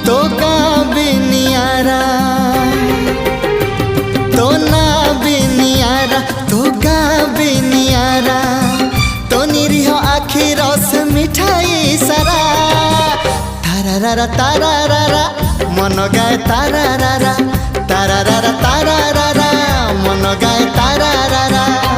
तो का बिनियारा तो ना बिनियारा तो का बिनियारा तो निरीह आखि रस मिठाई सारा तारारा तारारा मन गाए तारारा तारारा तारारा मन गाए तारारा।